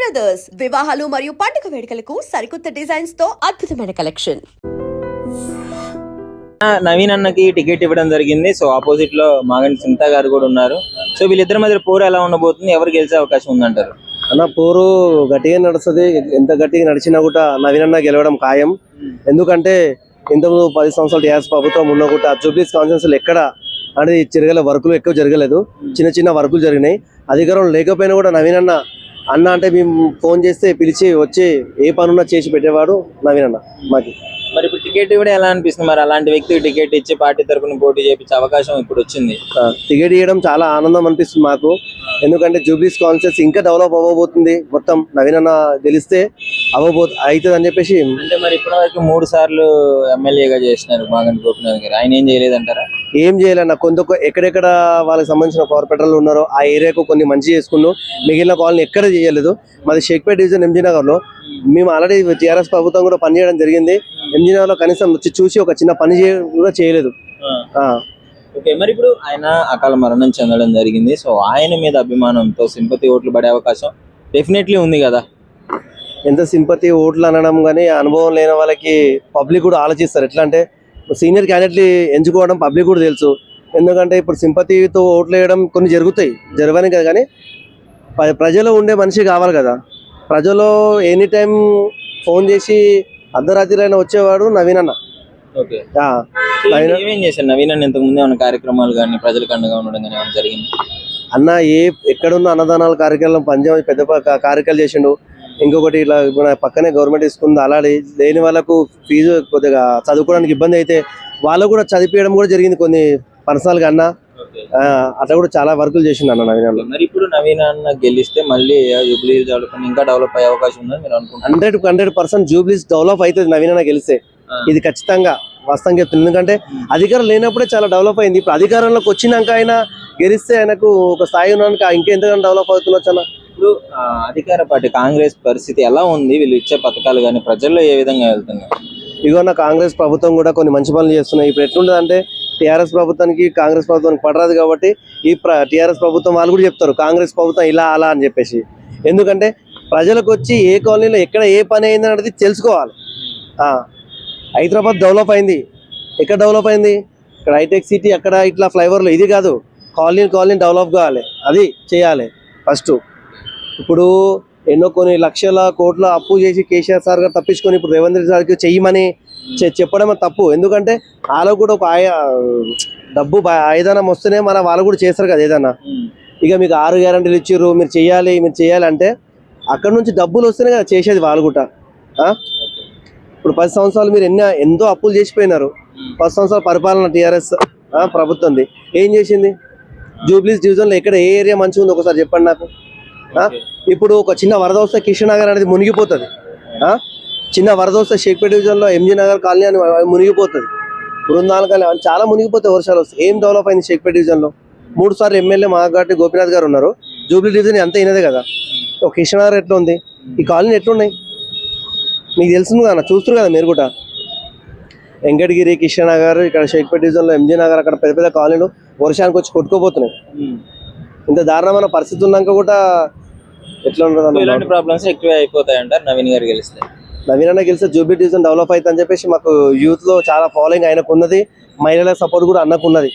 Brothers వివాహాలు మరియు పండుగ వేడుకలకు సరికొత్త డిజైన్స్ తో అద్భుతమైన కలెక్షన్. నవీన్ అన్నకి టికెట్ ఇవ్వడం జరిగింది. సో ఆపోజిట్ లో మాగంటి సునీత గారు కూడా ఉన్నారు. సో వీళ్ళిద్దరి మధ్య పోరు ఎలా ఉండబోతుంది, ఎవరు గెలిచే అవకాశం ఉందంటారు? అన్న పోరు గట్టిగా నడుస్తుంది. ఎంత గట్టిగా నడిచినా కూడా నవీన్ అన్న గెలవడం ఖాయం. ఎందుకంటే ఇంతకుముందు 10 సంవత్సరాలు టీఆర్ఎస్ ప్రభుత్వం ఉన్న కూడా జూబ్లీస్ కాన్స్టిట్యూన్సీలో ఎక్కడ అనేది జరగలేదు, వర్కులు ఎక్కువ జరగలేదు, చిన్న చిన్న వర్కులు జరిగినాయి. అధికారం లేకపోయినా కూడా నవీన్ అన్న అంటే మేము ఫోన్ చేస్తే పిలిచి వచ్చి ఏ పనున్నా చేసి పెట్టేవాడు నవీన్ అన్న మాకి. మరి ఇప్పుడు టికెట్ ఇవ్వడం ఎలా అనిపిస్తుంది? మరి అలాంటి వ్యక్తికి టికెట్ ఇచ్చి పార్టీ తరఫున పోటీ చేయించే అవకాశం ఇప్పుడు వచ్చింది. టికెట్ ఇవ్వడం చాలా ఆనందం అనిపిస్తుంది మాకు. ఎందుకంటే జూబ్లీస్ కాన్స్టిట్యూన్సీ ఇంకా డెవలప్ అవ్వబోతుంది. మొత్తం నవీన్ అన్న గెలిస్తే అవుతుంది అని చెప్పేసి. అంటే మరి ఇప్పటివరకు 3 సార్లు ఎమ్మెల్యేగా చేసినారు మాగంటి గోపీనాథ్ గారు, ఆయన ఏం చేయలేదంటారా? ఏం చేయాలన్న ఎక్కడెక్కడ వాళ్ళకి సంబంధించిన కార్పొరేటర్లు ఉన్నారో ఆ ఏరియాకు కొన్ని మంచి చేసుకున్నాం. మిగిలిన కాలనీ ఎక్కడ చేయలేదు. మాది షేక్పేట డివిజన్ ఎంజీ నగర్ లో మేము ఆల్రెడీ టీఆర్ఎస్ ప్రభుత్వం కూడా పనిచేయడం జరిగింది. ఎంజీ నగర్ లో కనీసం వచ్చి చూసి ఒక చిన్న పని కూడా చేయలేదు. ఓకే, మరి ఇప్పుడు ఆయన అకాల మరణం చెందడం జరిగింది. సో ఆయన మీద అభిమానంతో సింపతి ఓట్లు పడే అవకాశం డెఫినెట్లీ ఉంది కదా. ఎంత సింపతి ఓట్లు అనడం కానీ అనుభవం లేని వాళ్ళకి పబ్లిక్ కూడా ఆలోచిస్తారు. ఎట్లా అంటే సీనియర్ క్యాండిడేట్లు ఎంచుకోవడం పబ్లిక్ కూడా తెలుసు. ఎందుకంటే ఇప్పుడు సింపతితో ఓట్లు వేయడం కొన్ని జరగని కదా, కానీ ప్రజలు ఉండే మనిషి కావాలి కదా. ప్రజలు ఎనీ టైం ఫోన్ చేసి అర్ధరాత్రి అయినా వచ్చేవాడు నవీన్ అన్న. ఏమేం చేశారు నవీన్ అన్న? ఇంతకు ముందు ఏమైనా కార్యక్రమాలు కానీ ప్రజలకు అండగా ఉండడం కానీ ఏమైనా జరిగింది? అన్న ఎక్కడున్న అన్నదానాల కార్యక్రమం పంజాబ్ పెద్ద కార్యక్రమాలు చేసిండు. ఇంకొకటి ఇలా పక్కనే గవర్నమెంట్ ఇస్తుంది, అలాంటి లేని వాళ్ళకు ఫీజు కొద్దిగా చదువుకోవడానికి ఇబ్బంది అయితే వాళ్ళకు కూడా చదివించడం కూడా జరిగింది కొన్ని పర్సనల్ గా. అన్న అట్లా కూడా చాలా వర్కులు చేసిండు అన్న నవీన్ అన్న. మరి ఇప్పుడు నవీన్ అన్న గెలిస్తే మళ్ళీ జూబ్లీస్ డెవలప్మెంట్ ఇంకా డెవలప్ అయ్యే అవకాశం ఉందని మీరు అనుకుంటున్నారు? 100% జూబ్లీస్ డెవలప్ అవుతుంది నవీన్ అన్న గెలిస్తే. ఇది ఖచ్చితంగా వాస్తవంగా చెప్తుంది. ఎందుకంటే అధికారం లేనప్పుడే చాలా డెవలప్ అయింది. ఇప్పుడు అధికారంలోకి వచ్చినాక ఆయన గెలిస్తే ఆయనకు ఒక స్థాయి ఉన్నాక ఇంకెంతగానో డెవలప్ అవుతుండొచ్చు అన్న. ఇప్పుడు అధికార పార్టీ కాంగ్రెస్ పరిస్థితి ఎలా ఉంది? వీళ్ళు ఇచ్చే పథకాలు కానీ ప్రజల్లో ఏ విధంగా వెళ్తున్నాయి? ఇగోన్న కాంగ్రెస్ ప్రభుత్వం కూడా కొన్ని మంచి పనులు చేస్తున్నాయి. ఇప్పుడు ఎట్లుంటుంది అంటే టీఆర్ఎస్ ప్రభుత్వానికి కాంగ్రెస్ ప్రభుత్వానికి పడరాదు కాబట్టి ఈ టీఆర్ఎస్ ప్రభుత్వం వాళ్ళు కూడా చెప్తారు కాంగ్రెస్ ప్రభుత్వం ఇలా అలా అని చెప్పేసి. ఎందుకంటే ప్రజలకు వచ్చి ఏ కాలనీలో ఎక్కడ ఏ పని అయింది అనేది తెలుసుకోవాలి. హైదరాబాద్ డెవలప్ అయింది, ఎక్కడ డెవలప్ అయింది? ఇక్కడ హైటెక్ సిటీ, అక్కడ ఇట్లా ఫ్లైఓవర్లు. ఇది కాదు, కాలనీ డెవలప్ కావాలి, అది చేయాలి ఫస్ట్. ఇప్పుడు ఎన్నో కొన్ని లక్షల కోట్ల అప్పు చేసి కేసీఆర్ సార్ గారు తప్పించుకొని ఇప్పుడు రేవంత్ రెడ్డి సార్కి చెయ్యమని చెప్పడం తప్పు. ఎందుకంటే వాళ్ళకు కూడా ఒక డబ్బు ఆయుధానం వస్తేనే వాళ్ళు కూడా చేస్తారు కదా ఏదన్నా. ఇక మీకు 6 గ్యారెంటీలు ఇచ్చిర్రు, మీరు చేయాలి అంటే అక్కడ నుంచి డబ్బులు వస్తేనే కదా చేసేది వాళ్ళు కూడా. ఇప్పుడు 10 సంవత్సరాలు మీరు ఎంతో అప్పులు చేసిపోయినారు. 10 సంవత్సరాల పరిపాలన టీఆర్ఎస్ ప్రభుత్వంది ఏం చేసింది? జూబ్లీస్ డివిజన్లో ఎక్కడ ఏ ఏరియా మంచిగా ఉంది ఒకసారి చెప్పండి నాకు. ఇప్పుడు ఒక చిన్న వరద వస్తే కిషన్ నగర్ అనేది మునిగిపోతుంది. చిన్న వరద వస్తే షేక్పేట డివిజన్లో ఎంజీ నగర్ కాలనీ అని మునిగిపోతుంది. బృందాల కాలనీ చాలా మునిగిపోతాయి వర్షాలు వస్తే. ఏం డెవలప్ అయింది షేక్పేట డివిజన్లో? 3 సార్లు ఎమ్మెల్యే మాగంటి గోపీనాథ్ గారు ఉన్నారు. జూబ్లీ డివిజన్ అంతా అయినదే కదా. ఒక కిషన్ నగర్ ఎట్లా ఉంది, ఈ కాలనీ ఎట్లున్నాయి మీకు తెలుస్తుంది కదా, చూస్తారు కదా మీరు కూడా. వెంకటగిరి, కిషన్ నగర్, ఇక్కడ షేక్పేట డివిజన్లో ఎంజీ నగర్, అక్కడ పెద్ద పెద్ద కాలనీలు వర్షానికి వచ్చి కొట్టుకోబోతున్నాయి. ఇంత దారుణమైన పరిస్థితి ఉన్నాక కూడా ఎట్లా ఉండదు? ఇలాంటి ప్రాబ్లమ్స్ ఎక్కువ అయిపోతాయి అంటారు నవీన్ గారు గెలిస్తే. నవీన్ అన్న గెలిస్తే జూబ్లీ డివిజన్ డెవలప్ అవుతుంది అని చెప్పేసి మాకు యూత్ లో చాలా ఫాలోయింగ్ ఆయనకు ఉన్నది. మహిళల సపోర్ట్ కూడా అన్నకు ఉన్నది.